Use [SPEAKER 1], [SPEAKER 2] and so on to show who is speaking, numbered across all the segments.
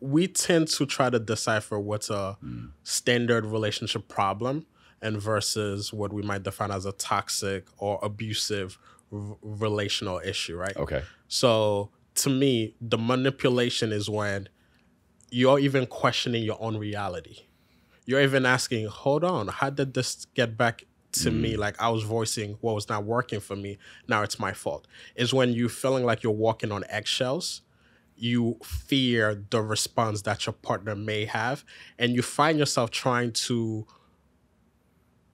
[SPEAKER 1] we tend to try to decipher what's a standard relationship problem and versus what we might define as a toxic or abusive relational issue, right?
[SPEAKER 2] Okay.
[SPEAKER 1] So to me, the manipulation is when you're even questioning your own reality. You're even asking, hold on, how did this get back to me? Like I was voicing what was not working for me. Now it's my fault. It's when you're feeling like you're walking on eggshells. You fear the response that your partner may have, and you find yourself trying to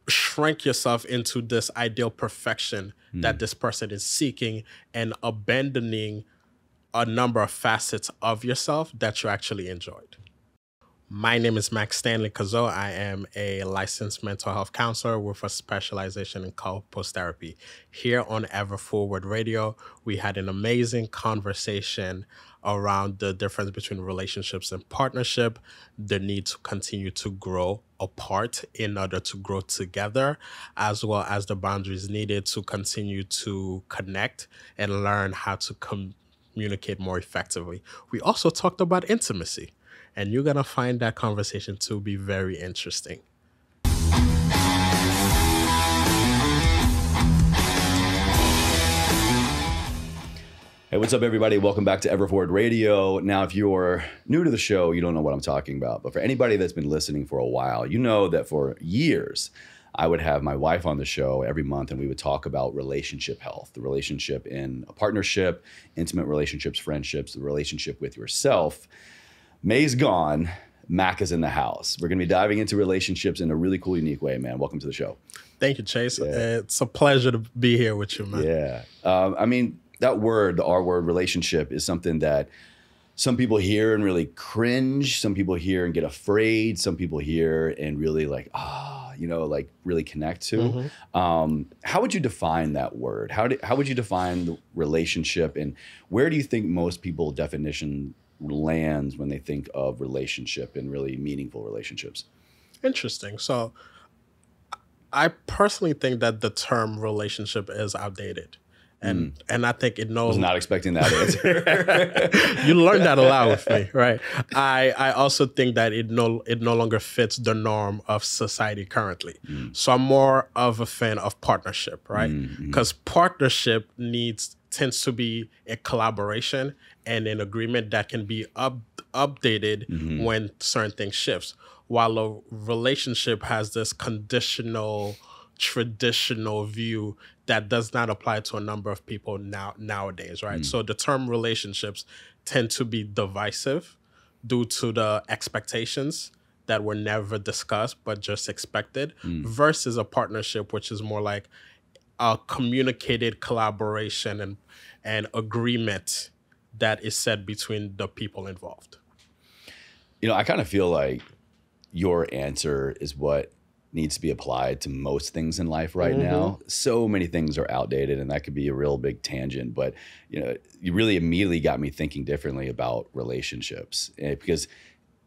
[SPEAKER 1] shrink yourself into this ideal perfection that this person is seeking and abandoning a number of facets of yourself that you actually enjoyed. My name is Stanley Cazeau. I am a licensed mental health counselor with a specialization in couples therapy. Here on Ever Forward Radio, we had an amazing conversation around the difference between relationships and partnership, the need to continue to grow apart in order to grow together, as well as the boundaries needed to continue to connect and learn how to communicate more effectively. We also talked about intimacy. And you're going to find that conversation to be very interesting.
[SPEAKER 2] Hey, what's up, everybody? Welcome back to Ever Forward Radio. Now, if you're new to the show, you don't know what I'm talking about. But for anybody that's been listening for a while, you know that for years, I would have my wife on the show every month, and we would talk about relationship health, the relationship in a partnership, intimate relationships, friendships, the relationship with yourself. May's gone. Mac is in the house. We're going to be diving into relationships in a really cool, unique way, man. Welcome to the show.
[SPEAKER 1] Thank you, Chase. Yeah. It's a pleasure to be here with you, man.
[SPEAKER 2] Yeah. I mean, that word, the R word, relationship, is something that some people hear and really cringe. Some people hear and get afraid. Some people hear and really like, like really connect to. How would you define that word? How would you define the relationship? And where do you think most people definition lands when they think of relationship and really meaningful relationships?
[SPEAKER 1] Interesting. So I personally think that the term relationship is outdated. And I think it knows.
[SPEAKER 2] I was not expecting that answer.
[SPEAKER 1] You learned that a lot with me, right? I also think that it no longer fits the norm of society currently. So I'm more of a fan of partnership, right? Because partnership tends to be a collaboration and an agreement that can be updated when certain things shifts. While a relationship has this conditional, traditional view that does not apply to a number of people nowadays, right? So the term relationships tend to be divisive due to the expectations that were never discussed but just expected versus a partnership, which is more like a communicated collaboration and agreement that is set between the people involved.
[SPEAKER 2] You know, I kind of feel like your answer is what needs to be applied to most things in life right now. So many things are outdated, and that could be a real big tangent. But, you know, you really immediately got me thinking differently about relationships. Because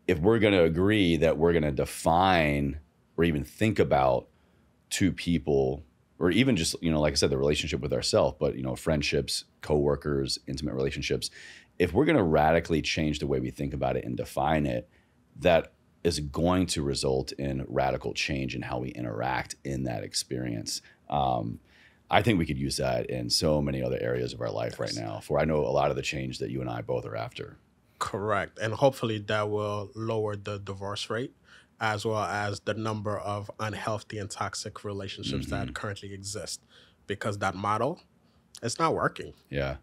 [SPEAKER 2] if we're going to agree that we're going to define or even think about two people, or even just, you know, like I said, the relationship with ourselves, but, you know, friendships, coworkers, intimate relationships, if we're going to radically change the way we think about it and define it, that is going to result in radical change in how we interact in that experience. I think we could use that in so many other areas of our life right now, for I know a lot of the change that you and I both are after.
[SPEAKER 1] Correct. And hopefully that will lower the divorce rate, as well as the number of unhealthy and toxic relationships that currently exist, because that model is not working.
[SPEAKER 2] Yeah.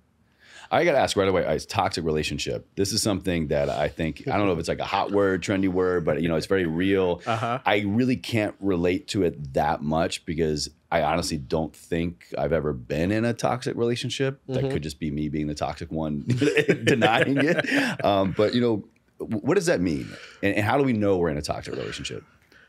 [SPEAKER 2] I got to ask right away, toxic relationship. This is something that I think, I don't know if it's like a hot word, trendy word, but, you know, it's very real. I really can't relate to it that much because I honestly don't think I've ever been in a toxic relationship. That could just be me being the toxic one, denying it. But, you know, what does that mean? And how do we know we're in a toxic relationship?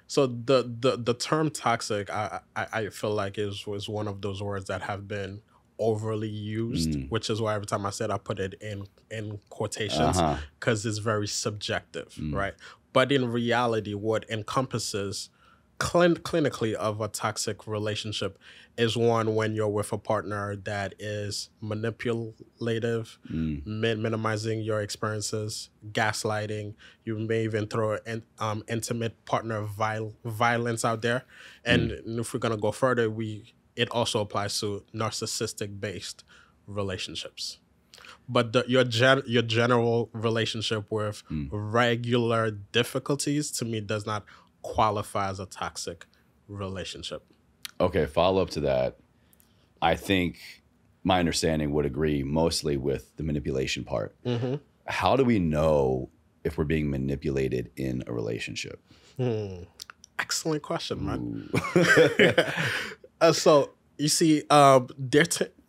[SPEAKER 1] So the term toxic, I feel like was one of those words that have been overly used, which is why every time I said I put it in quotations, because it's very subjective, right? But in reality, what encompasses clinically of a toxic relationship is one when you're with a partner that is manipulative, minimizing your experiences, gaslighting. You may even throw intimate partner violence out there. And if we're gonna go further, it also applies to narcissistic based relationships. But your general relationship with regular difficulties, to me, does not qualify as a toxic relationship.
[SPEAKER 2] Okay, follow up to that. I think my understanding would agree mostly with the manipulation part. How do we know if we're being manipulated in a relationship?
[SPEAKER 1] Excellent question, man. So you see,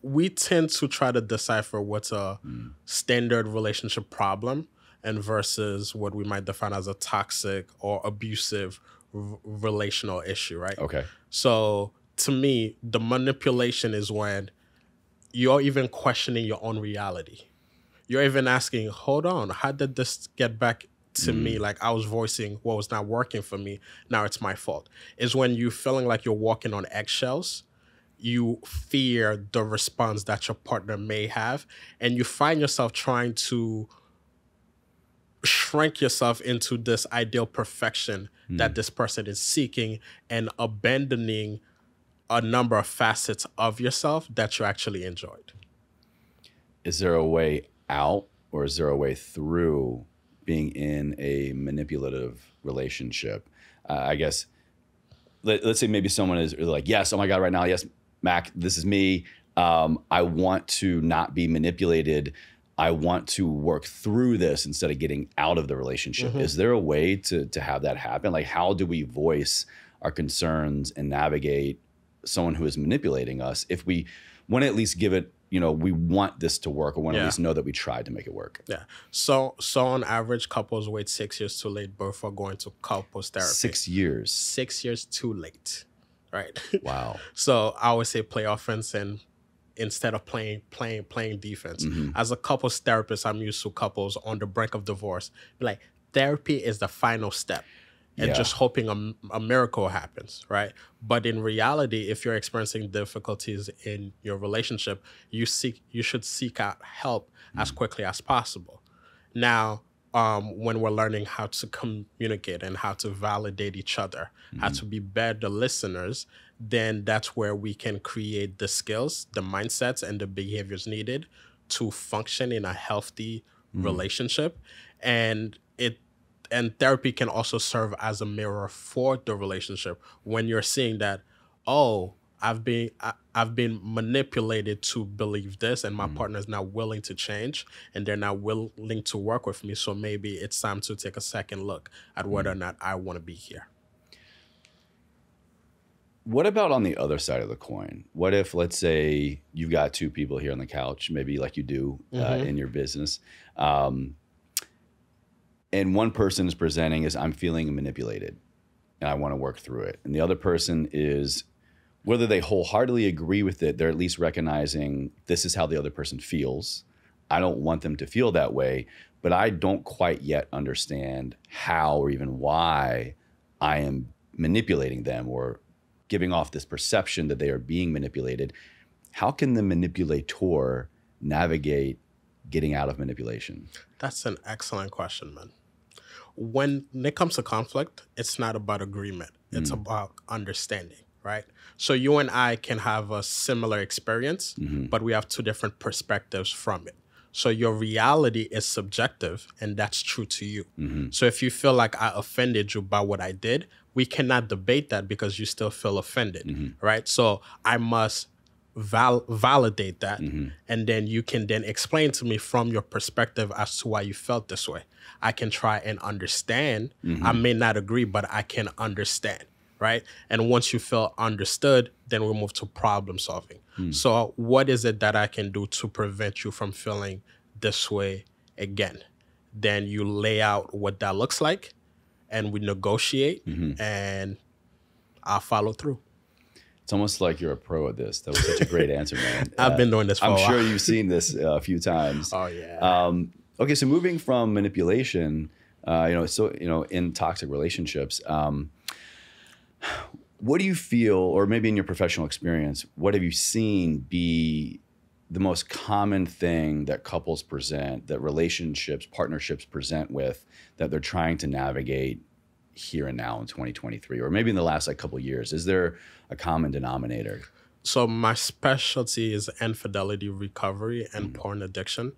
[SPEAKER 1] we tend to try to decipher what's a standard relationship problem and versus what we might define as a toxic or abusive relational issue, right?
[SPEAKER 2] Okay.
[SPEAKER 1] So to me, the manipulation is when you're even questioning your own reality. You're even asking, hold on, how did this get back to me? Like I was voicing what was not working for me. Now it's my fault. Is when you feeling like you're walking on eggshells. You fear the response that your partner may have, and you find yourself trying to shrink yourself into this ideal perfection that this person is seeking and abandoning a number of facets of yourself that you actually enjoyed.
[SPEAKER 2] Is there a way out or is there a way through being in a manipulative relationship? I guess, let's say maybe someone is like, yes, oh my God, right now, yes, Mac, this is me. I want to not be manipulated. I want to work through this instead of getting out of the relationship. Is there a way to have that happen? Like, how do we voice our concerns and navigate someone who is manipulating us if we want to at least give it, we want this to work, or want to at least know that we tried to make it work?
[SPEAKER 1] Yeah. So on average, couples wait 6 years too late before going to couples therapy.
[SPEAKER 2] 6 years.
[SPEAKER 1] 6 years too late. Right.
[SPEAKER 2] Wow.
[SPEAKER 1] So I always say play offense and instead of playing defense. As a couples therapist, I'm used to couples on the brink of divorce. Like, therapy is the final step. And just hoping a miracle happens, right? But in reality, if you're experiencing difficulties in your relationship, you should seek out help as quickly as possible. Now, when we're learning how to communicate and how to validate each other, how to be better listeners, then that's where we can create the skills, the mindsets, and the behaviors needed to function in a healthy relationship. And therapy can also serve as a mirror for the relationship when you're seeing that, oh, I've been manipulated to believe this, and my partner is not willing to change, and they're not willing to work with me. So maybe it's time to take a second look at whether or not I want to be here.
[SPEAKER 2] What about on the other side of the coin? What if, let's say, you've got two people here on the couch, maybe like you do in your business, and one person is presenting as, I'm feeling manipulated, and I want to work through it, and the other person is, whether they wholeheartedly agree with it, they're at least recognizing this is how the other person feels. I don't want them to feel that way, but I don't quite yet understand how or even why I am manipulating them or giving off this perception that they are being manipulated. How can the manipulator navigate getting out of manipulation?
[SPEAKER 1] That's an excellent question, man. When it comes to conflict, it's not about agreement. It's about understanding. Right? So you and I can have a similar experience, but we have two different perspectives from it. So your reality is subjective, and that's true to you. So if you feel like I offended you by what I did, we cannot debate that because you still feel offended, right? So I must validate that, and then you can then explain to me from your perspective as to why you felt this way. I can try and understand. I may not agree, but I can understand. Right? And once you feel understood, then we move to problem solving. So what is it that I can do to prevent you from feeling this way again? Then you lay out what that looks like, and we negotiate, and I'll follow through.
[SPEAKER 2] It's almost like you're a pro at this. That was such a great answer, man.
[SPEAKER 1] I've been doing this for a while.
[SPEAKER 2] I'm sure you've seen this a few times.
[SPEAKER 1] Oh, yeah.
[SPEAKER 2] Okay, so moving from manipulation, in toxic relationships, What do you feel, or maybe in your professional experience, what have you seen be the most common thing that couples present, that relationships, partnerships present with, that they're trying to navigate here and now in 2023, or maybe in the last like couple of years? Is there a common denominator?
[SPEAKER 1] So my specialty is infidelity recovery and porn addiction.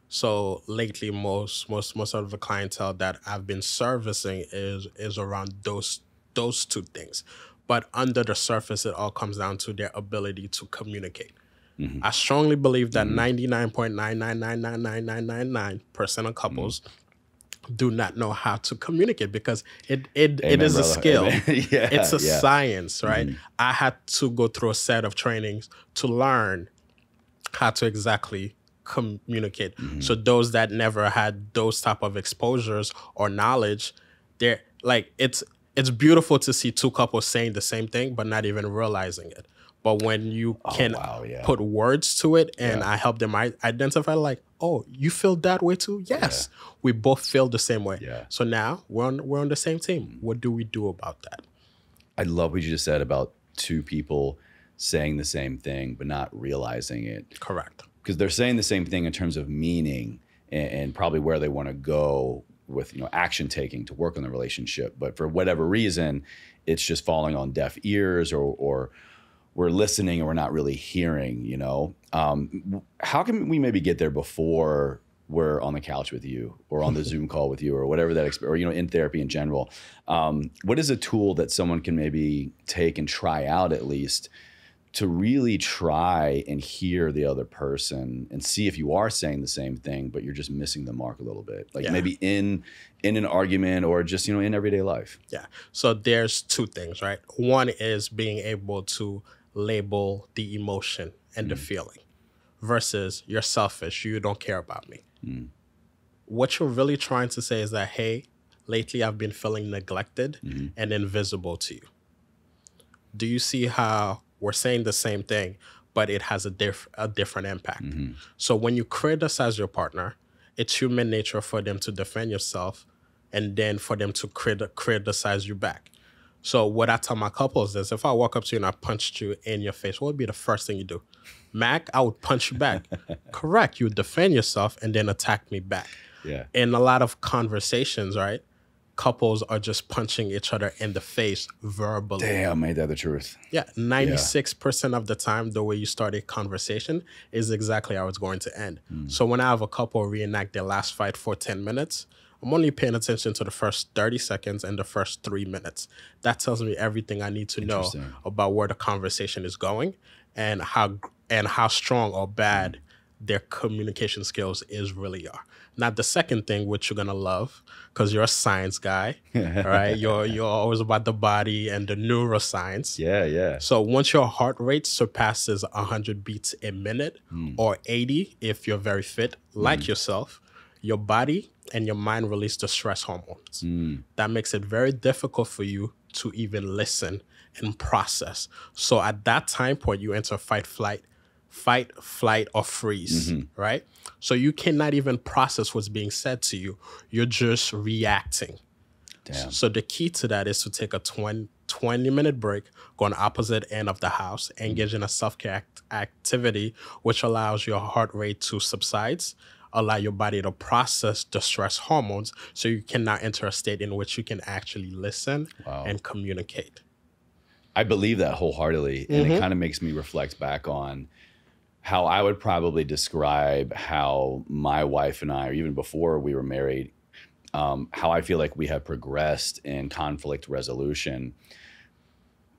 [SPEAKER 1] So lately, most of the clientele that I've been servicing is around those two things. But under the surface, it all comes down to their ability to communicate. I strongly believe that 99.9999999% of couples do not know how to communicate, because it is a skill. It's a science, right? I had to go through a set of trainings to learn how to exactly communicate. So those that never had those type of exposures or knowledge, they're like, it's beautiful to see two couples saying the same thing but not even realizing it. But when you can put words to it, and I help them identify, like, oh, you feel that way too? Yes, we both feel the same way. So now we're on the same team. What do we do about that?
[SPEAKER 2] I love what you just said about two people saying the same thing but not realizing it.
[SPEAKER 1] Correct.
[SPEAKER 2] Because they're saying the same thing in terms of meaning and probably where they want to go with, action taking to work on the relationship. But for whatever reason, it's just falling on deaf ears, or we're listening and we're not really hearing, how can we maybe get there before we're on the couch with you, or on the Zoom call with you, or whatever that, or, in therapy in general? What is a tool that someone can maybe take and try out, at least, to really try and hear the other person and see if you are saying the same thing, but you're just missing the mark a little bit, like maybe in an argument, or just, in everyday life? Yeah.
[SPEAKER 1] So there's two things, right? One is being able to label the emotion and the feeling, versus you're selfish, you don't care about me. What you're really trying to say is that, hey, lately I've been feeling neglected and invisible to you. Do you see how we're saying the same thing, but it has a different impact? So when you criticize your partner, it's human nature for them to defend yourself, and then for them to criticize you back. So what I tell my couples is, if I walk up to you and I punched you in your face, what would be the first thing you do? Mac, I would punch you back. Correct. You would defend yourself and then attack me back. In a lot of conversations, right, couples are just punching each other in the face verbally.
[SPEAKER 2] Damn, ain't that the truth?
[SPEAKER 1] 96% of the time, the way you start a conversation is exactly how it's going to end. So when I have a couple reenact their last fight for 10 minutes, I'm only paying attention to the first 30 seconds and the first 3 minutes. That tells me everything I need to know about where the conversation is going, and how strong or bad their communication skills really are. Now, the second thing, which you're gonna love, because you're a science guy, right? You're always about the body and the neuroscience. So once your heart rate surpasses 100 beats a minute, or 80 if you're very fit, like yourself, your body and your mind release the stress hormones. That makes it very difficult for you to even listen and process. So at that time point, you enter fight, flight, or freeze, right? So you cannot even process what's being said to you. You're just reacting. Damn. So the key to that is to take a 20-minute break, go on the opposite end of the house, engage in a self-care activity, which allows your heart rate to subside, allow your body to process the stress hormones, so you can now enter a state in which you can actually listen and communicate.
[SPEAKER 2] I believe that wholeheartedly. And it kind of makes me reflect back on how I would probably describe how my wife and I, or even before we were married, how I feel like we have progressed in conflict resolution.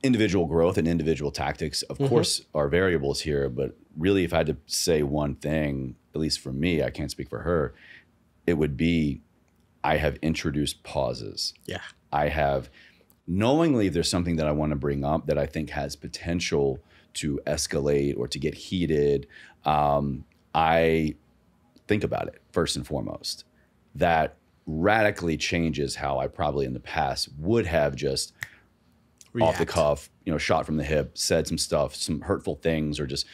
[SPEAKER 2] Individual growth and individual tactics, of course, are variables here. But really, if I had to say one thing, at least for me, I can't speak for her, it would be, I have introduced pauses. I have, knowingly, if there's something that I want to bring up that I think has potential to escalate or to get heated, I think about it first and foremost. That radically changes how I probably in the past would have just off the cuff, shot from the hip, said some stuff, some hurtful things, or just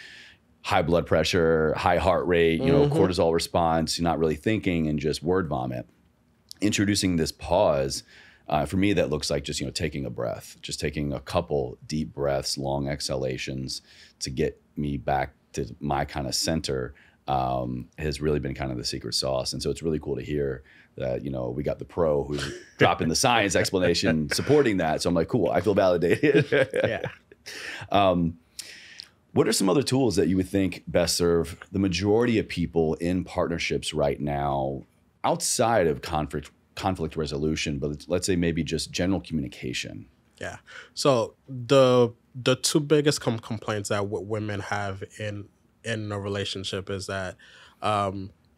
[SPEAKER 2] high blood pressure, high heart rate, cortisol response, not really thinking, and just word vomit. Introducing this pause For me, that looks like just, taking a breath, just taking a couple deep breaths, long exhalations to get me back to my kind of center has really been kind of the secret sauce. And so it's really cool to hear that, we got the pro who's dropping the science explanation supporting that. So I'm like, cool, I feel validated.
[SPEAKER 1] Yeah.
[SPEAKER 2] What are some other tools that you would think best serve the majority of people in partnerships right now outside of conflict resolution, but let's say maybe just general communication?
[SPEAKER 1] Yeah. So the two biggest complaints that women have in a relationship is that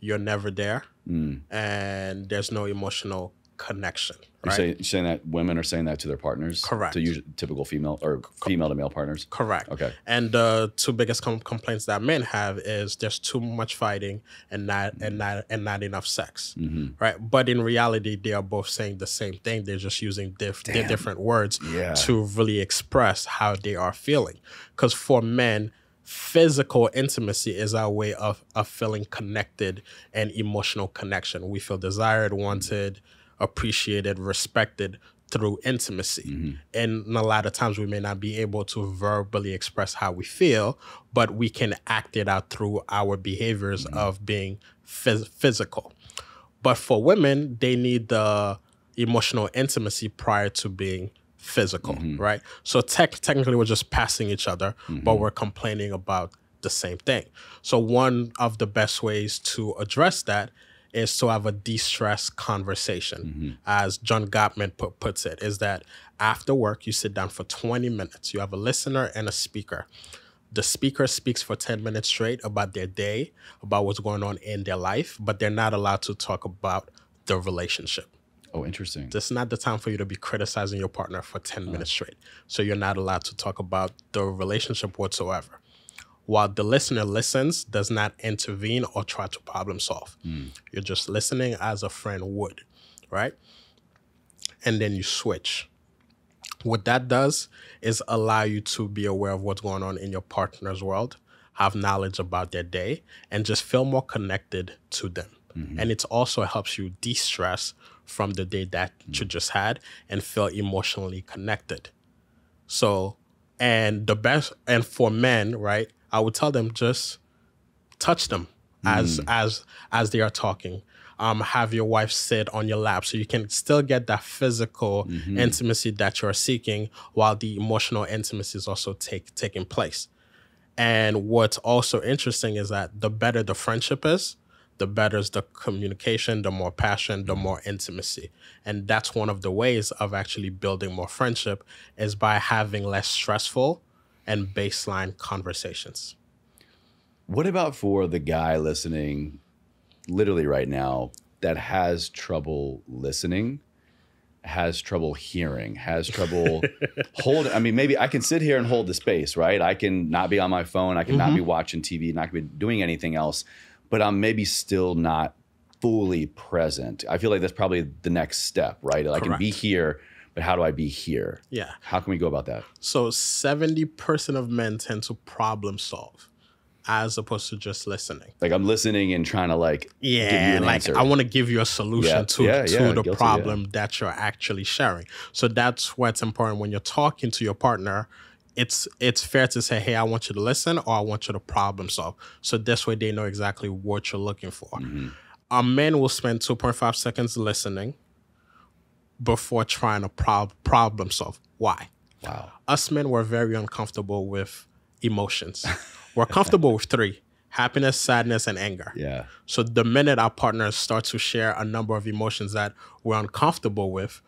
[SPEAKER 1] you're never there and there's no emotional connection. Right?
[SPEAKER 2] You're saying that women are saying that to their partners?
[SPEAKER 1] Correct.
[SPEAKER 2] To typical female or female to male partners?
[SPEAKER 1] Correct.
[SPEAKER 2] Okay.
[SPEAKER 1] And the two biggest complaints that men have is there's too much fighting and not enough sex. Right. But in reality, they are both saying the same thing. They're just using their different words to really express how they are feeling. Because for men, physical intimacy is our way of feeling connected and emotional connection. We feel desired, wanted, appreciated, respected through intimacy. And a lot of times we may not be able to verbally express how we feel, but we can act it out through our behaviors of being physical. But for women, they need the emotional intimacy prior to being physical, right? So technically we're just passing each other, but we're complaining about the same thing. So one of the best ways to address that is to have a de-stress conversation. As John Gottman puts it, is that after work, you sit down for 20 minutes. You have a listener and a speaker. The speaker speaks for 10 minutes straight about their day, about what's going on in their life, but they're not allowed to talk about the relationship.
[SPEAKER 2] Oh, interesting.
[SPEAKER 1] This is not the time for you to be criticizing your partner for 10 minutes straight. So you're not allowed to talk about the relationship whatsoever. While the listener listens, does not intervene or try to problem solve. You're just listening as a friend would, right? And then you switch. What that does is allow you to be aware of what's going on in your partner's world, have knowledge about their day, and just feel more connected to them. And it also helps you de-stress from the day that you just had and feel emotionally connected. So, and for men, right, I would tell them just touch them as they are talking. Have your wife sit on your lap so you can still get that physical intimacy that you're seeking while the emotional intimacy is also taking place. And what's also interesting is that the better the friendship is, the better is the communication, the more passion, the more intimacy. And that's one of the ways of actually building more friendship is by having less stressful and baseline conversations.
[SPEAKER 2] What about for the guy listening literally right now that has trouble listening, has trouble hearing, has trouble holding? I mean, maybe I can sit here and hold the space, right? I can not be on my phone. I can not be watching TV, not be doing anything else, but I'm maybe still not fully present. I feel like that's probably the next step, right? I can be here, but how do I be here?
[SPEAKER 1] Yeah.
[SPEAKER 2] How can we go about that?
[SPEAKER 1] So 70% of men tend to problem solve as opposed to just listening.
[SPEAKER 2] Like I'm listening and trying to give you an answer.
[SPEAKER 1] I want to give you a solution to the problem that you're actually sharing. So that's why it's important when you're talking to your partner. It's fair to say, hey, I want you to listen or I want you to problem solve. So this way they know exactly what you're looking for. A man will spend 2.5 seconds listening before trying to problem solve. Why?
[SPEAKER 2] Wow.
[SPEAKER 1] Us men were very uncomfortable with emotions. We're comfortable with three: happiness, sadness, and anger.
[SPEAKER 2] Yeah.
[SPEAKER 1] So the minute our partners start to share a number of emotions that we're uncomfortable with,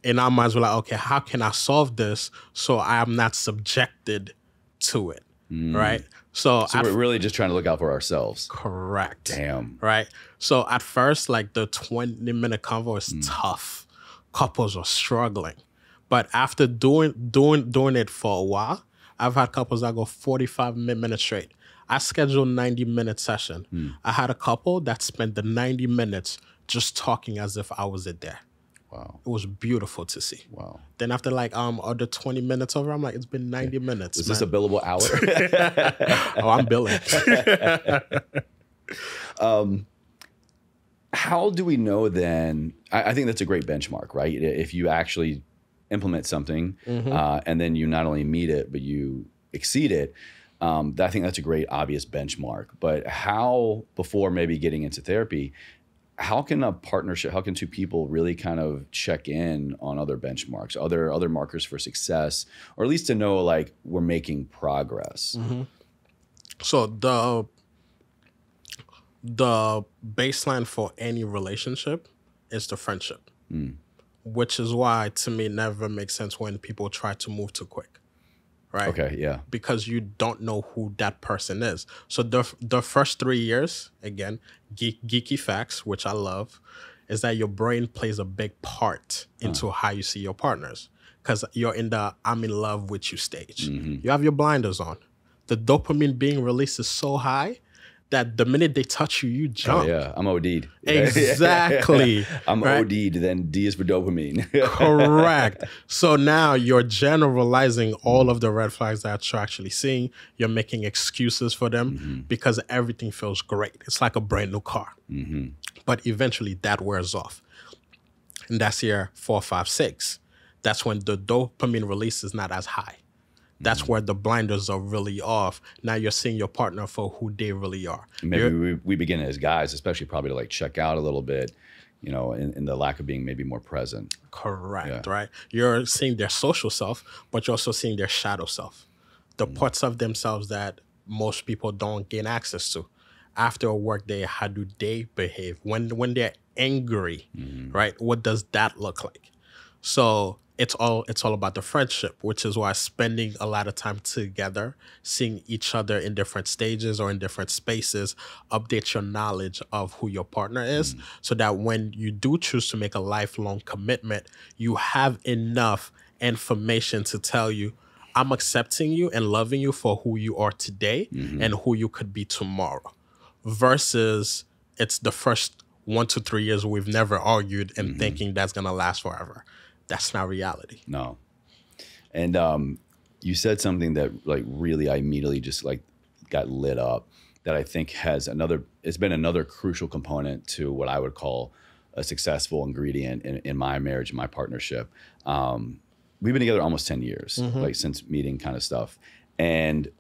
[SPEAKER 1] in our minds, we're like, okay, how can I solve this so I am not subjected to it, right? So
[SPEAKER 2] we're really just trying to look out for ourselves.
[SPEAKER 1] Correct.
[SPEAKER 2] Damn.
[SPEAKER 1] Right? So at first, like the 20-minute convo is tough. Couples are struggling. But after doing it for a while, I've had couples that go 45 minutes straight. I scheduled 90-minute session. I had a couple that spent the 90 minutes just talking as if I was there.
[SPEAKER 2] Wow.
[SPEAKER 1] It was beautiful to see.
[SPEAKER 2] Wow.
[SPEAKER 1] Then after other 20 minutes over, I'm like, it's been 90 minutes.
[SPEAKER 2] Is this a billable hour?
[SPEAKER 1] Oh, I'm billing.
[SPEAKER 2] how do we know then? I think that's a great benchmark, right? If you actually implement something and then you not only meet it, but you exceed it, I think that's a great obvious benchmark. But how, before maybe getting into therapy, how can a partnership, how can two people really kind of check in on other benchmarks, other markers for success, or at least to know like we're making progress?
[SPEAKER 1] So the baseline for any relationship is the friendship, which is why to me it never makes sense when people try to move too quick, right?
[SPEAKER 2] Okay, yeah.
[SPEAKER 1] Because you don't know who that person is. So the first 3 years, again, geeky facts, which I love, is that your brain plays a big part into how you see your partners, because you're in the I'm in love with you stage. You have your blinders on. The dopamine being released is so high that the minute they touch you, you jump.
[SPEAKER 2] Oh, yeah, I'm OD'd.
[SPEAKER 1] Exactly.
[SPEAKER 2] I'm OD'd, then D is for dopamine.
[SPEAKER 1] Correct. So now you're generalizing all of the red flags that you're actually seeing. You're making excuses for them because everything feels great. It's like a brand new car. But eventually that wears off. And that's year 4, 5, 6. That's when the dopamine release is not as high. That's where the blinders are really off. Now you're seeing your partner for who they really are.
[SPEAKER 2] Maybe we begin as guys, especially probably to like check out a little bit, you know, in the lack of being maybe more present.
[SPEAKER 1] Correct, right? You're seeing their social self, but you're also seeing their shadow self. The parts of themselves that most people don't gain access to. After a work day, how do they behave? When they're angry, right? What does that look like? So it's all about the friendship, which is why spending a lot of time together, seeing each other in different stages or in different spaces, update your knowledge of who your partner is, so that when you do choose to make a lifelong commitment, you have enough information to tell you, I'm accepting you and loving you for who you are today and who you could be tomorrow. Versus it's the first 1 to 3 years we've never argued and thinking that's going to last forever. That's not reality.
[SPEAKER 2] No. And you said something that like really I immediately just like got lit up, that I think it's been another crucial component to what I would call a successful ingredient in my marriage and my partnership. We've been together almost 10 years, like since meeting kind of stuff. And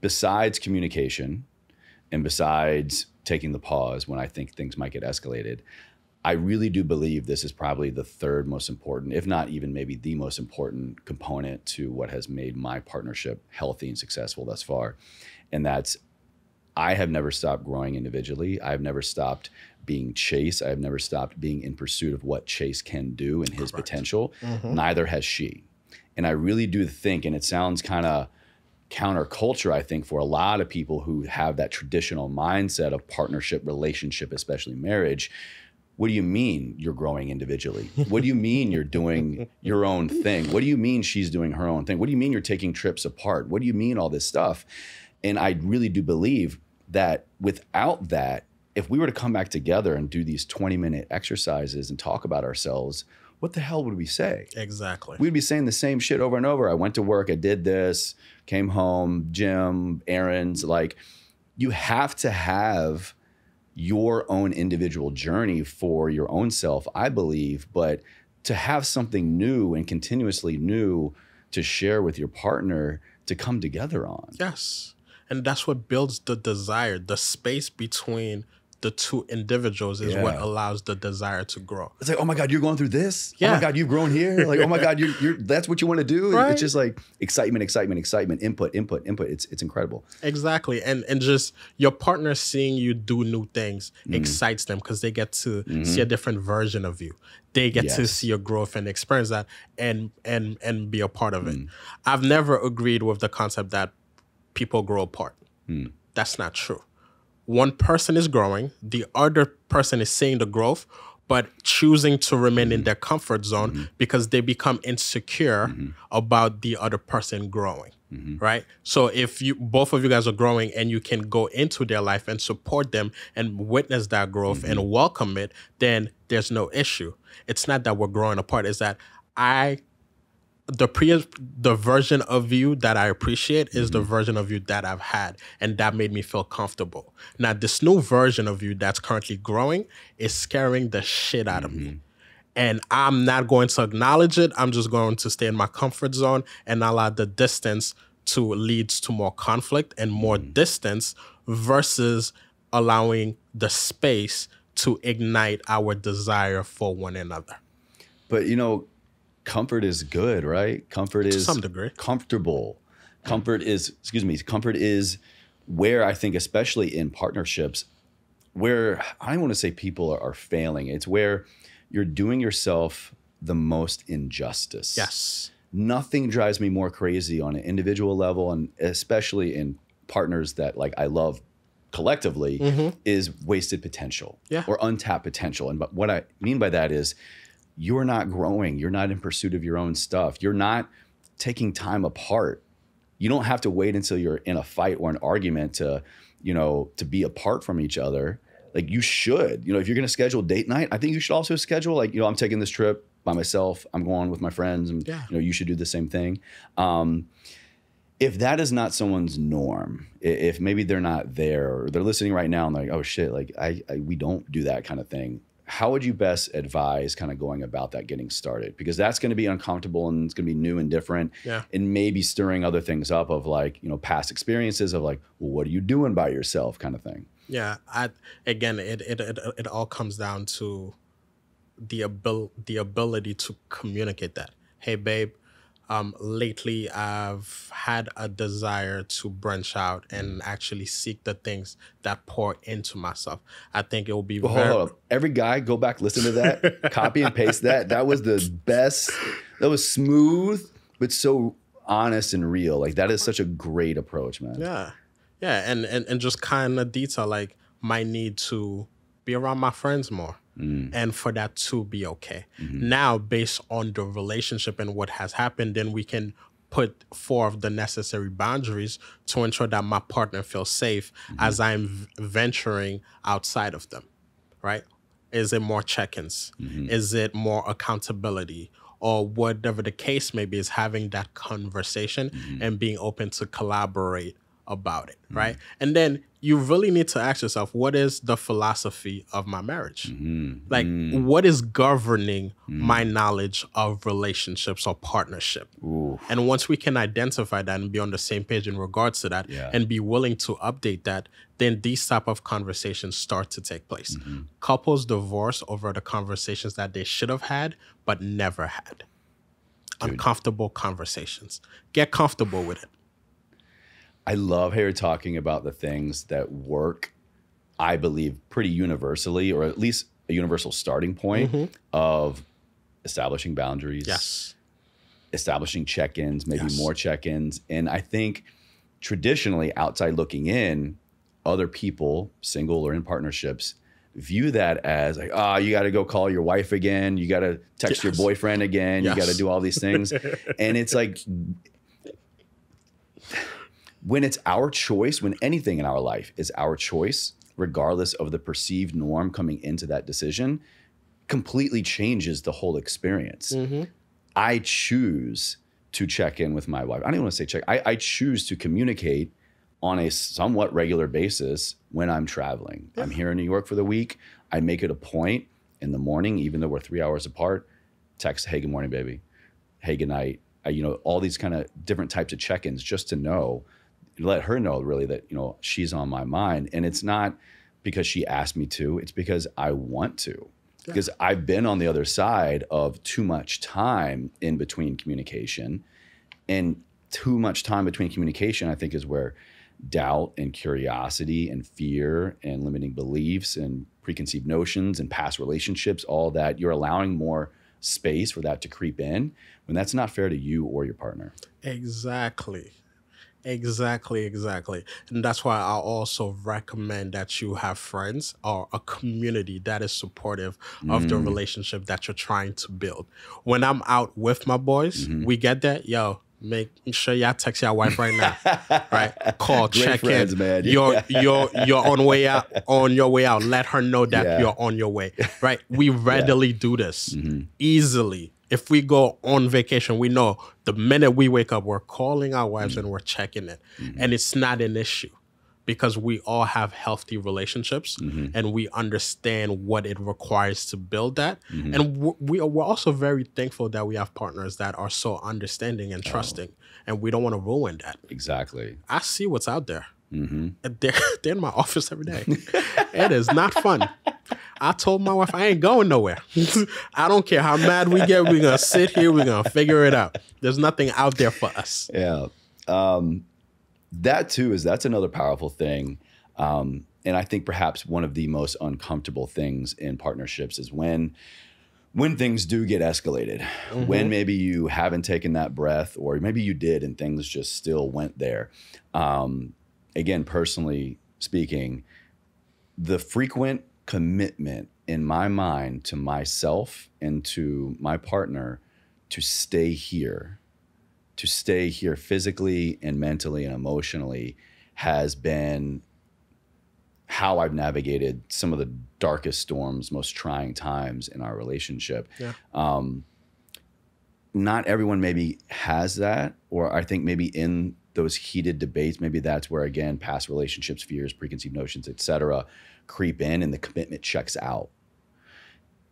[SPEAKER 2] besides communication and besides taking the pause when I think things might get escalated, I really do believe this is probably the third most important, if not even maybe the most important component to what has made my partnership healthy and successful thus far. And that's, I have never stopped growing individually. I've never stopped being Chase. I've never stopped being in pursuit of what Chase can do and his potential. Neither has she. And I really do think, and it sounds kind of counterculture, I think, for a lot of people who have that traditional mindset of partnership, relationship, especially marriage. What do you mean you're growing individually? What do you mean you're doing your own thing? What do you mean she's doing her own thing? What do you mean you're taking trips apart? What do you mean all this stuff? And I really do believe that without that, if we were to come back together and do these 20-minute exercises and talk about ourselves, what the hell would we say?
[SPEAKER 1] Exactly.
[SPEAKER 2] We'd be saying the same shit over and over. I went to work, I did this, came home, gym, errands. Like, you have to have your own individual journey for your own self, I believe, but to have something new and continuously new to share with your partner to come together on.
[SPEAKER 1] Yes. And that's what builds the desire. The space between the two individuals is what allows the desire to grow.
[SPEAKER 2] It's like, oh my God, you're going through this?
[SPEAKER 1] Yeah.
[SPEAKER 2] Oh my God, you've grown here? Like, oh my God, you're that's what you want to do?
[SPEAKER 1] Right.
[SPEAKER 2] It's just like excitement, input. It's incredible.
[SPEAKER 1] Exactly. And just your partner seeing you do new things excites them because they get to see a different version of you. They get to see your growth and experience that and be a part of it. I've never agreed with the concept that people grow apart. That's not true. One person is growing, the other person is seeing the growth, but choosing to remain in their comfort zone because they become insecure about the other person growing, right? So if both of you guys are growing and you can go into their life and support them and witness that growth and welcome it, then there's no issue. It's not that we're growing apart. It's that I the version of you that I appreciate is the version of you that I've had, and that made me feel comfortable. Now, this new version of you that's currently growing is scaring the shit out of me. And I'm not going to acknowledge it. I'm just going to stay in my comfort zone and allow the distance to lead to more conflict and more distance versus allowing the space to ignite our desire for one another.
[SPEAKER 2] But, you know, comfort is good, right? Comfort is
[SPEAKER 1] to some degree
[SPEAKER 2] comfortable. Comfort is, comfort is where I think, especially in partnerships, where I don't want to say people are failing. It's where you're doing yourself the most injustice.
[SPEAKER 1] Yes.
[SPEAKER 2] Nothing drives me more crazy on an individual level, and especially in partners that like I love collectively, is wasted potential or untapped potential. And what I mean by that is you're not growing. You're not in pursuit of your own stuff. You're not taking time apart. You don't have to wait until you're in a fight or an argument to, you know, to be apart from each other. Like you should, you know, if you're going to schedule date night, I think you should also schedule like, you know, I'm taking this trip by myself. I'm going with my friends, and you know, you should do the same thing. If that is not someone's norm, if maybe they're not there or they're listening right now and like, oh shit, like we don't do that kind of thing. How would you best advise kind of going about that, getting started? Because that's going to be uncomfortable and it's going to be new and different, and maybe stirring other things up of like, you know, past experiences of like, well, what are you doing by yourself kind of thing.
[SPEAKER 1] Yeah. Again, it all comes down to the ability to communicate that. Hey, babe, lately I've had a desire to branch out and actually seek the things that pour into myself. I think it will be
[SPEAKER 2] hold up. Every guy, go back, listen to that, copy and paste that. That was the best. That was smooth, but so honest and real. Like that is such a great approach, man.
[SPEAKER 1] Yeah. Yeah. And just kind of detail like my need to be around my friends more. And for that to be okay. Now, based on the relationship and what has happened, then we can put forth the necessary boundaries to ensure that my partner feels safe as I'm venturing outside of them, right? Is it more check-ins? Is it more accountability? Or whatever the case may be, is having that conversation and being open to collaborate about it, right? And then you really need to ask yourself, what is the philosophy of my marriage? Like, what is governing my knowledge of relationships or partnership? And once we can identify that and be on the same page in regards to that and be willing to update that, then these type of conversations start to take place. Couples divorce over the conversations that they should have had, but never had. Uncomfortable conversations. Get comfortable with it.
[SPEAKER 2] I love how you're talking about the things that work, I believe, pretty universally, or at least a universal starting point of establishing boundaries, establishing check-ins, maybe more check-ins. And I think traditionally, outside looking in, other people, single or in partnerships, view that as like, oh, you got to go call your wife again. You got to text your boyfriend again. You got to do all these things. And it's like, when it's our choice, when anything in our life is our choice, regardless of the perceived norm coming into that decision, completely changes the whole experience. I choose to check in with my wife. I don't even want to say check. I choose to communicate on a somewhat regular basis when I'm traveling. I'm here in New York for the week. I make it a point in the morning, even though we're 3 hours apart, text, hey, good morning, baby. Hey, good night. You know, all these kind of different types of check-ins just to know, let her know really that, you know, she's on my mind. And it's not because she asked me to, it's because I want to. Because I've been on the other side of too much time in between communication. And too much time between communication, I think, is where doubt and curiosity and fear and limiting beliefs and preconceived notions and past relationships, all that, you're allowing more space for that to creep in when that's not fair to you or your partner.
[SPEAKER 1] Exactly. And that's why I also recommend that you have friends or a community that is supportive of the relationship that you're trying to build. When I'm out with my boys, we get that, yo, make sure y'all text your wife right now, right? Call,
[SPEAKER 2] Great
[SPEAKER 1] check
[SPEAKER 2] friends,
[SPEAKER 1] in.
[SPEAKER 2] man.
[SPEAKER 1] You're on your way out. Let her know that you're on your way, right? We readily do this easily. If we go on vacation, we know the minute we wake up, we're calling our wives and we're checking it. And it's not an issue because we all have healthy relationships and we understand what it requires to build that. And we're also very thankful that we have partners that are so understanding and trusting, and we don't want to ruin that.
[SPEAKER 2] Exactly.
[SPEAKER 1] I see what's out there. They're in my office every day. It is not fun. I told my wife I ain't going nowhere. I don't care how mad we get. We're going to sit here. We're going to figure it out. There's nothing out there for us.
[SPEAKER 2] Yeah. That too that's another powerful thing. And I think perhaps one of the most uncomfortable things in partnerships is when things do get escalated, when maybe you haven't taken that breath, or maybe you did and things just still went there. Again, personally speaking, the frequent commitment in my mind to myself and to my partner to stay here physically and mentally and emotionally has been how I've navigated some of the darkest storms, most trying times in our relationship.
[SPEAKER 1] Yeah.
[SPEAKER 2] Not everyone maybe has that, or I think maybe in those heated debates, maybe that's where, again, past relationships, fears, preconceived notions, etc., creep in and the commitment checks out.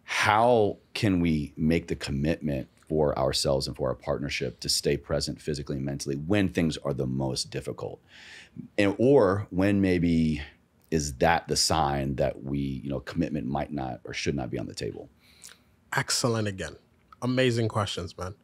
[SPEAKER 2] How can we make the commitment for ourselves and for our partnership to stay present physically and mentally when things are the most difficult? Or when maybe is that the sign that commitment might not or should not be on the table?
[SPEAKER 1] Excellent again. Amazing questions, man.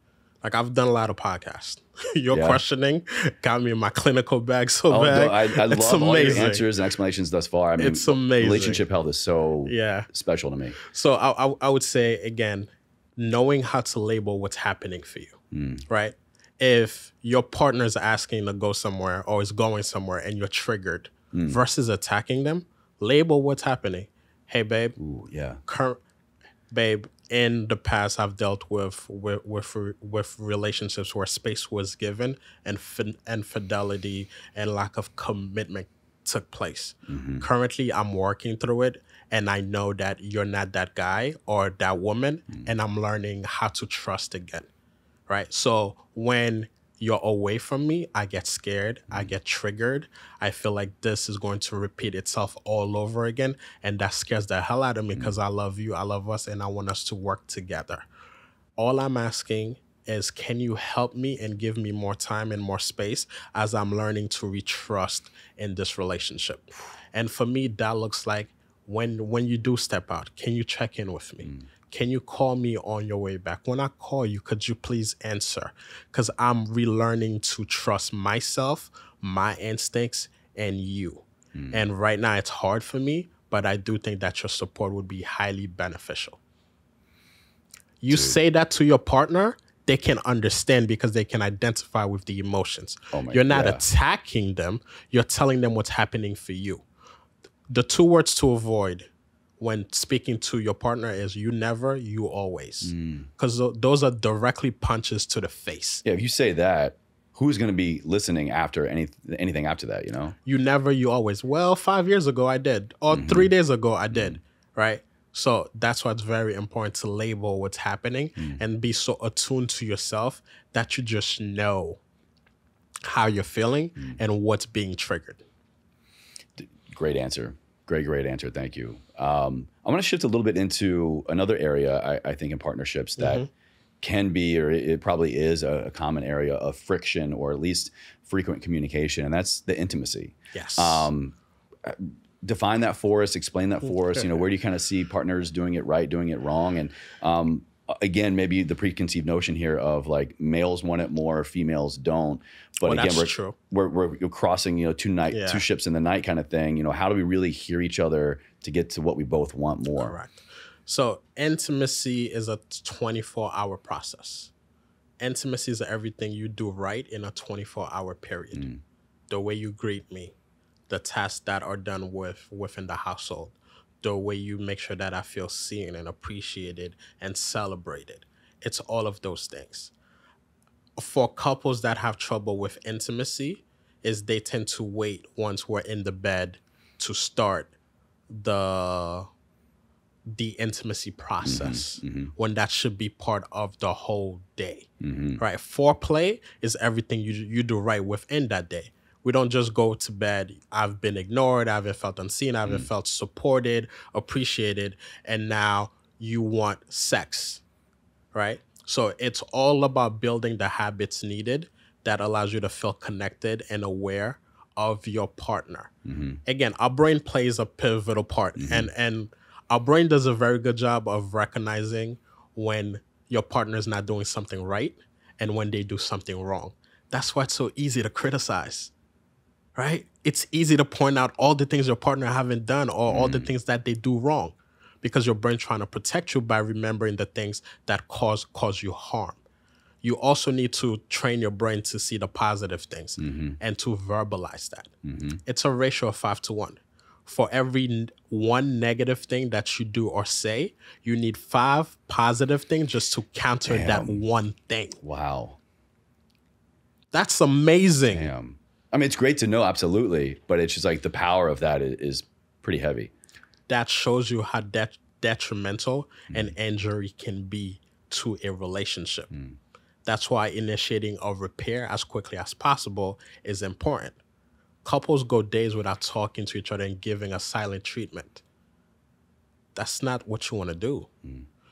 [SPEAKER 1] Like, I've done a lot of podcasts. Your questioning got me in my clinical bag so bad.
[SPEAKER 2] I love all your answers and explanations thus far. I mean,
[SPEAKER 1] it's amazing.
[SPEAKER 2] Relationship health is so special to me.
[SPEAKER 1] So I would say, again, knowing how to label what's happening for you, right? If your partner's asking to go somewhere or is going somewhere and you're triggered versus attacking them, label what's happening. Hey, babe.
[SPEAKER 2] Ooh, yeah.
[SPEAKER 1] Babe, in the past, I've dealt with relationships where space was given and fidelity and lack of commitment took place. Currently, I'm working through it, and I know that you're not that guy or that woman, and I'm learning how to trust again, right? So when you're away from me, I get scared, I get triggered. I feel like this is going to repeat itself all over again. And that scares the hell out of me because I love you, I love us, and I want us to work together. All I'm asking is, can you help me and give me more time and more space as I'm learning to retrust in this relationship? And for me, that looks like when you do step out, can you check in with me? Can you call me on your way back? When I call you, could you please answer? Because I'm relearning to trust myself, my instincts, and you. And right now it's hard for me, but I do think that your support would be highly beneficial. You say that to your partner, they can understand because they can identify with the emotions. You're not attacking them. You're telling them what's happening for you. The two words to avoid when speaking to your partner is you never, you always. Because those are directly punches to the face.
[SPEAKER 2] Yeah, if you say that, who's going to be listening after anything after that, you know?
[SPEAKER 1] You never, you always. Well, 5 years ago I did. Or 3 days ago I did, right? So that's why it's very important to label what's happening and be so attuned to yourself that you just know how you're feeling and what's being triggered.
[SPEAKER 2] Great answer. Great answer. Thank you. I want to shift a little bit into another area, I think, in partnerships that can be, or it probably is, a common area of friction or at least frequent communication, and that's the intimacy.
[SPEAKER 1] Yes.
[SPEAKER 2] Define that for us, explain that for us. Where do you kind of see partners doing it right, doing it wrong? And again, maybe the preconceived notion here of like males want it more, females don't. But again, we're crossing, two ships in the night kind of thing. How do we really hear each other to get to what we both want more?
[SPEAKER 1] Correct. So intimacy is a 24-hour process. Intimacy is everything you do right in a 24-hour period. The way you greet me, the tasks that are done within the household, the way you make sure that I feel seen and appreciated and celebrated. It's all of those things. For couples that have trouble with intimacy, is they tend to wait once we're in the bed to start the the intimacy process when that should be part of the whole day, right? Foreplay is everything you do right within that day. We don't just go to bed, I've been ignored, I haven't felt unseen, I haven't felt supported, appreciated, and now you want sex, right? So it's all about building the habits needed that allows you to feel connected and aware of your partner. Again, our brain plays a pivotal part, and our brain does a very good job of recognizing when your partner is not doing something right and when they do something wrong. That's why it's so easy to criticize, right? It's easy to point out all the things your partner haven't done or all the things that they do wrong, because your brain's trying to protect you by remembering the things that cause you harm. You also need to train your brain to see the positive things and to verbalize that. It's a ratio of 5-to-1. For every one negative thing that you do or say, you need 5 positive things just to counter that one thing.
[SPEAKER 2] Wow.
[SPEAKER 1] That's amazing.
[SPEAKER 2] Damn. I mean, it's great to know, absolutely, but it's just like the power of that is pretty heavy.
[SPEAKER 1] That shows you how detrimental an injury can be to a relationship. That's why initiating a repair as quickly as possible is important. Couples go days without talking to each other and giving a silent treatment. That's not what you want to do.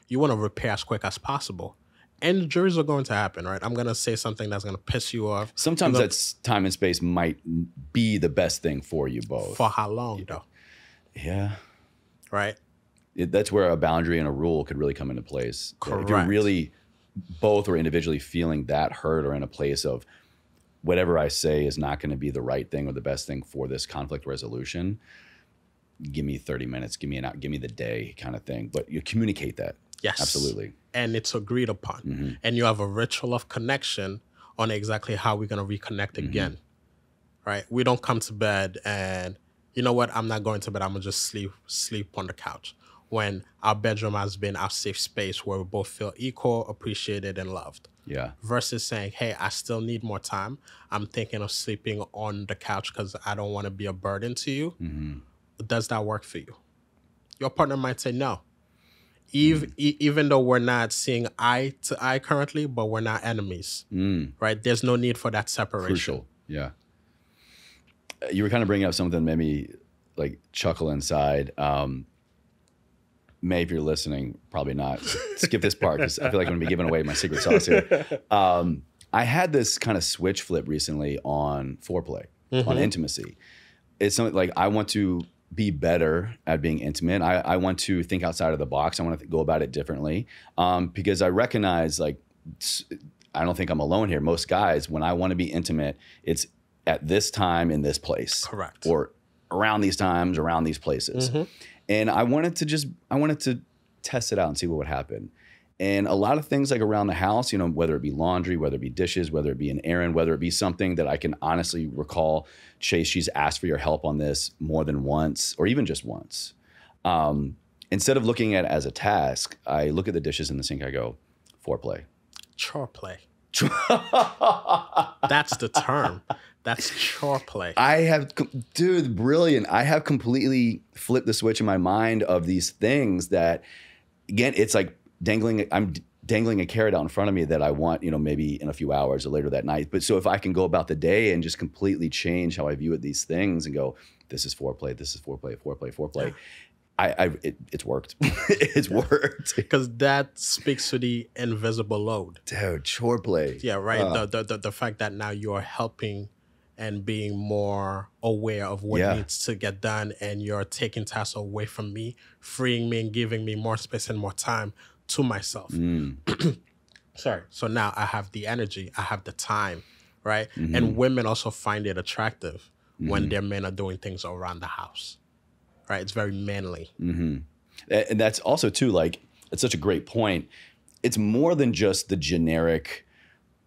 [SPEAKER 1] You want to repair as quick as possible. Injuries are going to happen, right? I'm going to say something that's going to piss you off.
[SPEAKER 2] Sometimes that's time and space might be the best thing for you both.
[SPEAKER 1] For how long, though?
[SPEAKER 2] Yeah.
[SPEAKER 1] Right?
[SPEAKER 2] That's where a boundary and a rule could really come into place.
[SPEAKER 1] Correct.
[SPEAKER 2] If you're really both or individually feeling that hurt or in a place of whatever I say is not going to be the right thing or the best thing for this conflict resolution, give me 30 minutes, give me the day kind of thing. But you communicate that.
[SPEAKER 1] Yes.
[SPEAKER 2] Absolutely.
[SPEAKER 1] And it's agreed upon. And you have a ritual of connection on exactly how we're going to reconnect again. Right? We don't come to bed and, you know what, I'm not going to bed, I'm going to just sleep on the couch. When our bedroom has been our safe space where we both feel equal, appreciated, and loved.
[SPEAKER 2] Yeah.
[SPEAKER 1] Versus saying, hey, I still need more time. I'm thinking of sleeping on the couch because I don't want to be a burden to you. Does that work for you? Your partner might say no. Even though we're not seeing eye to eye currently, but we're not enemies. Right? There's no need for that separation.
[SPEAKER 2] Crucial. Yeah. You were kind of bringing up something that made me like chuckle inside. May, if you're listening, probably not. Skip this part because I feel like I'm going to be giving away my secret sauce here. I had this kind of switch flip recently on foreplay, on intimacy. It's something like I want to be better at being intimate. I want to think outside of the box. I want to go about it differently because I recognize, like, I don't think I'm alone here. Most guys, when I want to be intimate, it's at this time in this place.
[SPEAKER 1] Correct.
[SPEAKER 2] Or around these times, around these places. And I wanted to test it out and see what would happen. And a lot of things like around the house, you know, whether it be laundry, whether it be dishes, whether it be an errand, whether it be something that I can honestly recall, Chase, she's asked for your help on this more than once or even just once. Instead of looking at it as a task, I look at the dishes in the sink, I go, foreplay.
[SPEAKER 1] Chore play. That's the term. That's chore play.
[SPEAKER 2] Dude, brilliant. I have completely flipped the switch in my mind of these things that, again, it's like I'm dangling a carrot out in front of me that I want, you know, maybe in a few hours or later that night. But so if I can go about the day and just completely change how I view it, these things and go, this is foreplay, this is foreplay, foreplay. It's worked. It's worked.
[SPEAKER 1] Because that speaks to the invisible load.
[SPEAKER 2] Dude, chore play.
[SPEAKER 1] Yeah, right. The fact that now you're helping and being more aware of what needs to get done, and you're taking tasks away from me, freeing me and giving me more space and more time to myself. Sorry. So now I have the energy, I have the time, right? And women also find it attractive when their men are doing things around the house, right? It's very manly.
[SPEAKER 2] And that's also too, like, it's such a great point. It's more than just the generic,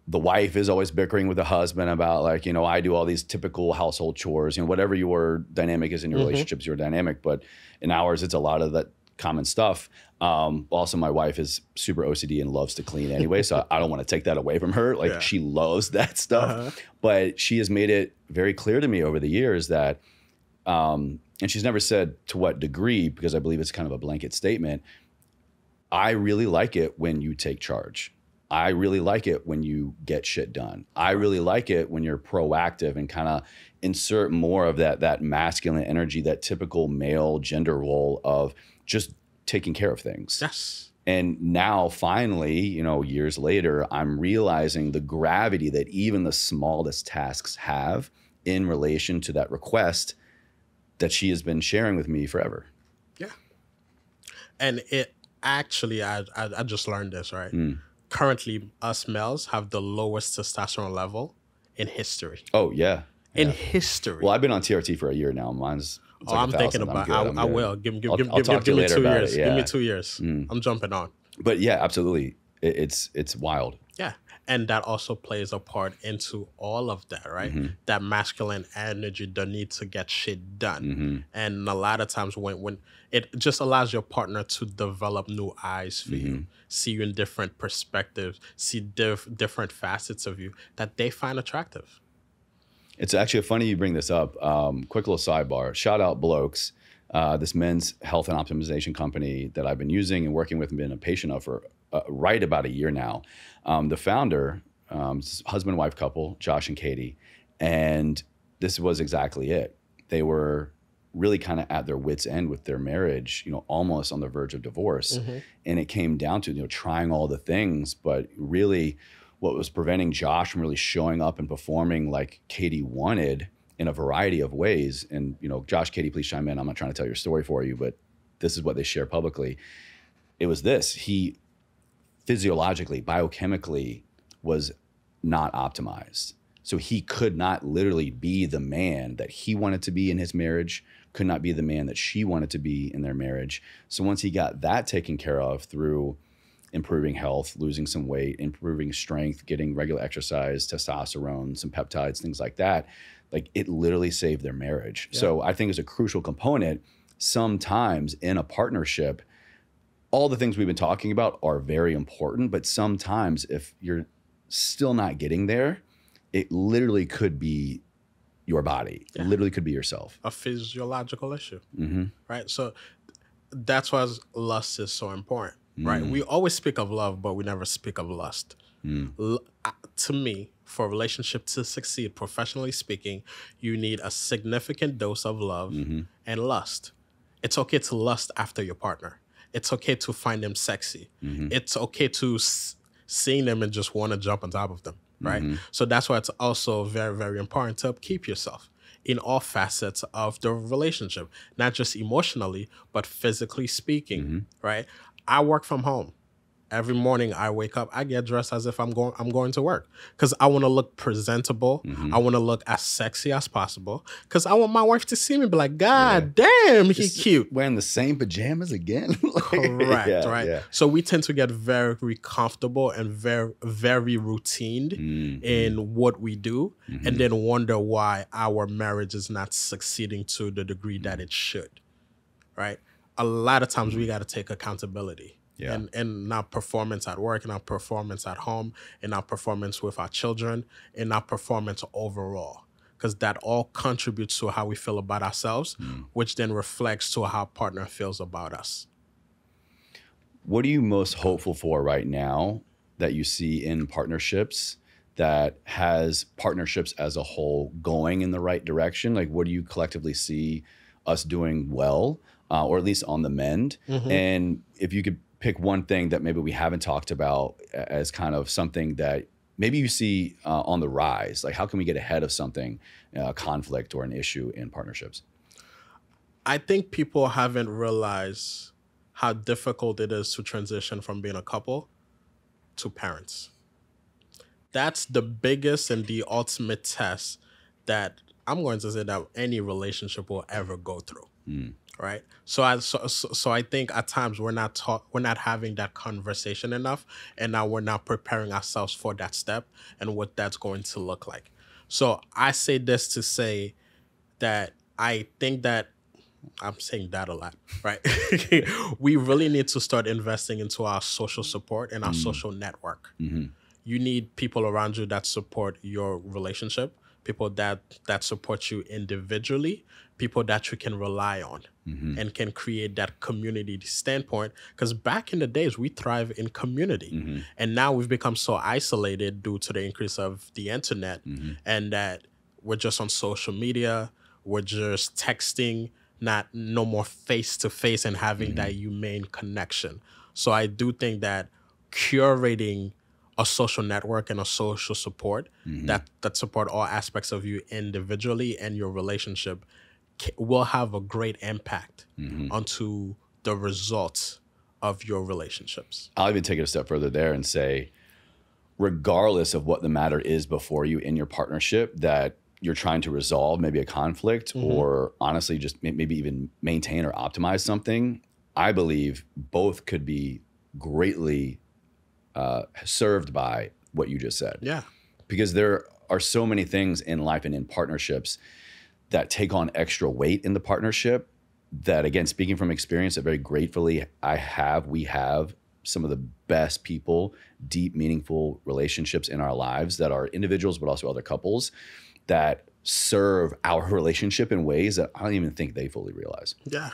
[SPEAKER 2] the wife is always bickering with the husband about, like, you know, I do all these typical household chores, you know, whatever your dynamic is in your relationships, your dynamic. But in ours, it's a lot of that common stuff. Also, my wife is super OCD and loves to clean anyway, so I don't want to take that away from her. Like, she loves that stuff. But she has made it very clear to me over the years that and she's never said to what degree, because I believe it's kind of a blanket statement, I really like it when you take charge. I really like it when you get shit done. I really like it when you're proactive and kind of insert more of that masculine energy, that typical male gender role of just taking care of things.
[SPEAKER 1] Yes.
[SPEAKER 2] And now finally, years later, I'm realizing the gravity that even the smallest tasks have in relation to that request that she has been sharing with me forever.
[SPEAKER 1] Yeah. And it actually, I just learned this, right? Currently, us males have the lowest testosterone level in history.
[SPEAKER 2] Oh, yeah.
[SPEAKER 1] In history.
[SPEAKER 2] Well, I've been on TRT for a year now. Mine's like
[SPEAKER 1] I'm thinking about. I will give me 2 years.
[SPEAKER 2] Yeah.
[SPEAKER 1] Give me 2 years. I'm jumping on.
[SPEAKER 2] But yeah, absolutely, it's wild.
[SPEAKER 1] Yeah, and that also plays a part into all of that, right? That masculine energy, the need to get shit done, and a lot of times when it just allows your partner to develop new eyes for you, see you in different perspectives, see different facets of you that they find attractive.
[SPEAKER 2] It's actually funny you bring this up. Quick little sidebar. Shout out Blokes, this men's health and optimization company that I've been using and working with and been a patient of for right about a year now. The founder, husband-wife couple, Josh and Katie, and this was exactly it. They were really kind of at their wits' end with their marriage, almost on the verge of divorce. And it came down to, trying all the things, but really what was preventing Josh from really showing up and performing like Katie wanted in a variety of ways. And, Josh, Katie, please chime in. I'm not trying to tell your story for you, but this is what they share publicly. It was this. He physiologically, biochemically was not optimized. So he could not literally be the man that he wanted to be in his marriage, could not be the man that she wanted to be in their marriage. So once he got that taken care of through improving health, losing some weight, improving strength, getting regular exercise, testosterone, some peptides, things like that, like it literally saved their marriage. Yeah. So I think it's a crucial component sometimes in a partnership. All the things we've been talking about are very important, but sometimes if you're still not getting there, it literally could be your body. Yeah. It literally could be yourself.
[SPEAKER 1] A physiological issue, right? So that's why lust is so important, right? We always speak of love, but we never speak of lust. To me, for a relationship to succeed, professionally speaking, you need a significant dose of love and lust. It's okay to lust after your partner. It's okay to find them sexy. It's okay to seeing them and just want to jump on top of them, right? So that's why it's also very, very important to upkeep yourself in all facets of the relationship, not just emotionally, but physically speaking, right? I work from home. Every morning I wake up, I get dressed as if I'm going to work because I want to look presentable. I want to look as sexy as possible because I want my wife to see me and be like, God damn, he's cute.
[SPEAKER 2] Wearing the same pajamas again.
[SPEAKER 1] Correct, right? Yeah. So we tend to get very comfortable and very, very routined in what we do and then wonder why our marriage is not succeeding to the degree that it should, right? A lot of times we got to take accountability. Yeah. And our performance at work, and our performance at home, and our performance with our children, and our performance overall. Because that all contributes to how we feel about ourselves, which then reflects to how our partner feels about us.
[SPEAKER 2] What are you most hopeful for right now that you see in partnerships that has partnerships as a whole going in the right direction? Like, what do you collectively see us doing well, or at least on the mend? And if you could pick one thing that maybe we haven't talked about as kind of something that maybe you see on the rise, like how can we get ahead of something, a conflict or an issue in partnerships?
[SPEAKER 1] I think people haven't realized how difficult it is to transition from being a couple to parents. That's the biggest and the ultimate test that I'm going to say that any relationship will ever go through. Right. So I think at times we're not having that conversation enough, and now we're not preparing ourselves for that step and what that's going to look like. So I say this to say that I think that I'm saying that a lot, right? We really need to start investing into our social support and our social network. You need people around you that support your relationship, people that support you individually, people that you can rely on, and can create that community standpoint. Because back in the days, we thrive in community, and now we've become so isolated due to the increase of the internet, and that we're just on social media, we're just texting, no more face to face and having that humane connection. So I do think that curating a social network and a social support that support all aspects of you individually and your relationship will have a great impact onto the results of your relationships.
[SPEAKER 2] I'll even take it a step further there and say, regardless of what the matter is before you in your partnership that you're trying to resolve, maybe a conflict, or honestly just maybe even maintain or optimize something, I believe both could be greatly served by what you just said.
[SPEAKER 1] Yeah.
[SPEAKER 2] Because there are so many things in life and in partnerships that take on extra weight in the partnership that, again, speaking from experience, that very gratefully we have some of the best people, deep, meaningful relationships in our lives that are individuals, but also other couples that serve our relationship in ways that I don't even think they fully realize.
[SPEAKER 1] Yeah.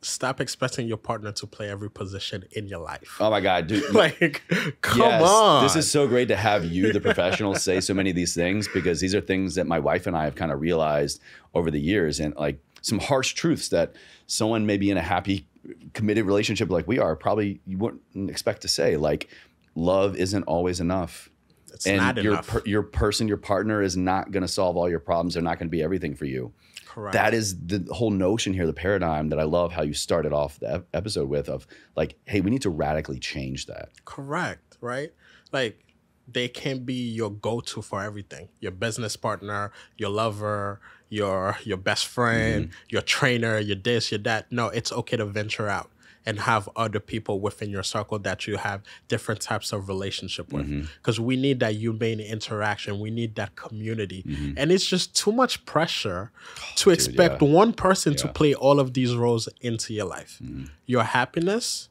[SPEAKER 1] Stop expecting your partner to play every position in your life.
[SPEAKER 2] Oh my God, dude.
[SPEAKER 1] Like, come on.
[SPEAKER 2] This is so great to have you, the professional, say so many of these things, because these are things that my wife and I have kind of realized over the years, and like some harsh truths that someone maybe in a happy, committed relationship like we are, probably you wouldn't expect to say. Like, love isn't always enough.
[SPEAKER 1] It's not enough.
[SPEAKER 2] Your partner is not going to solve all your problems. They're not going to be everything for you.
[SPEAKER 1] Correct.
[SPEAKER 2] That is the whole notion here, the paradigm that I love how you started off the episode with, of like, hey, we need to radically change that.
[SPEAKER 1] Correct, right? Like, they can't be your go-to for everything. Your business partner, your lover, your best friend, your trainer, your this, your that. No, it's okay to venture out and have other people within your circle that you have different types of relationship with. Because we need that humane interaction. We need that community. And it's just too much pressure to expect one person to play all of these roles into your life. Your happiness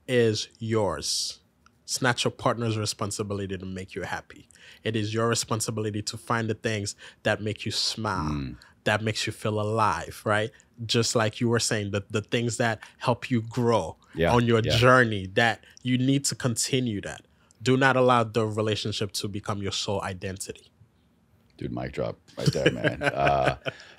[SPEAKER 1] is yours. It's not your partner's responsibility to make you happy. It is your responsibility to find the things that make you smile, that makes you feel alive, right? Just like you were saying, the things that help you grow on your journey, that you need to continue that. Do not allow the relationship to become your sole identity.
[SPEAKER 2] Dude, mic drop right there, man.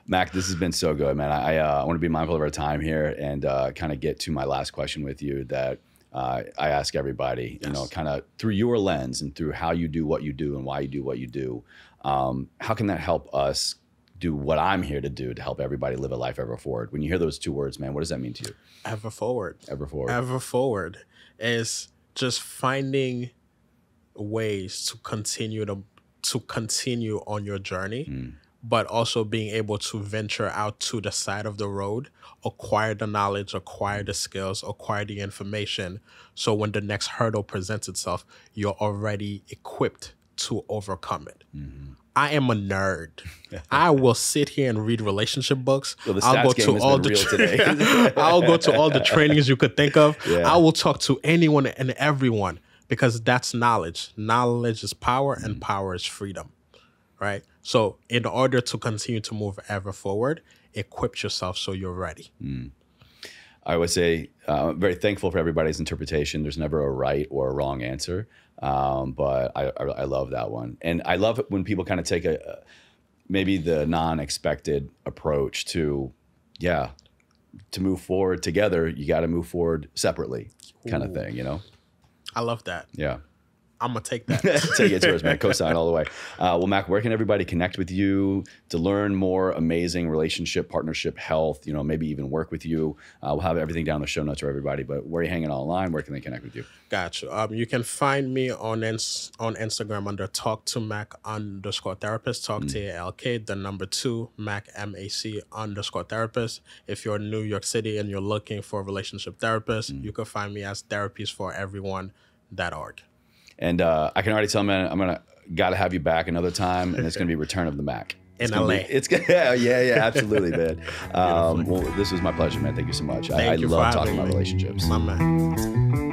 [SPEAKER 2] Mac, this has been so good, man. I want to be mindful of our time here and kind of get to my last question with you that I ask everybody, you know, kind of through your lens and through how you do what you do and why you do what you do. How can that help us do what I'm here to do to help everybody live a life ever forward? When you hear those two words, man, what does that mean to you?
[SPEAKER 1] Ever forward.
[SPEAKER 2] Ever forward.
[SPEAKER 1] Ever forward is just finding ways to continue on your journey, but also being able to venture out to the side of the road, acquire the knowledge, acquire the skills, acquire the information. So when the next hurdle presents itself, you're already equipped to overcome it. I am a nerd. I will sit here and read relationship books.
[SPEAKER 2] Well,
[SPEAKER 1] I'll go to all the I'll go to all the trainings you could think of. I will talk to anyone and everyone, because that's knowledge. Knowledge is power, and power is freedom, right? So in order to continue to move ever forward, equip yourself so you're ready.
[SPEAKER 2] I would say I'm very thankful for everybody's interpretation. There's never a right or a wrong answer. But I love that one. And I love it when people kind of take maybe the non-expected approach to move forward together. You got to move forward separately kind of thing, you know?
[SPEAKER 1] I love that.
[SPEAKER 2] Yeah.
[SPEAKER 1] I'm going to take that.
[SPEAKER 2] Take it yours, man. Co-sign all the way. Well, Mac, where can everybody connect with you to learn more amazing relationship, partnership, health, you know, maybe even work with you? We'll have everything down in the show notes for everybody, but where are you hanging online? Where can they connect with you?
[SPEAKER 1] Gotcha. You can find me on Instagram under talk2mac_therapist, talk TALK, the number 2, Mac MAC_therapist. If you're in New York City and you're looking for a relationship therapist, you can find me as therapiesforeveryone.org.
[SPEAKER 2] And I can already tell, man, got to have you back another time, and it's going to be Return of the Mac.
[SPEAKER 1] In LA.
[SPEAKER 2] Yeah, absolutely, man. Well, this was my pleasure, man. Thank you so much. I love talking about relationships.
[SPEAKER 1] My man.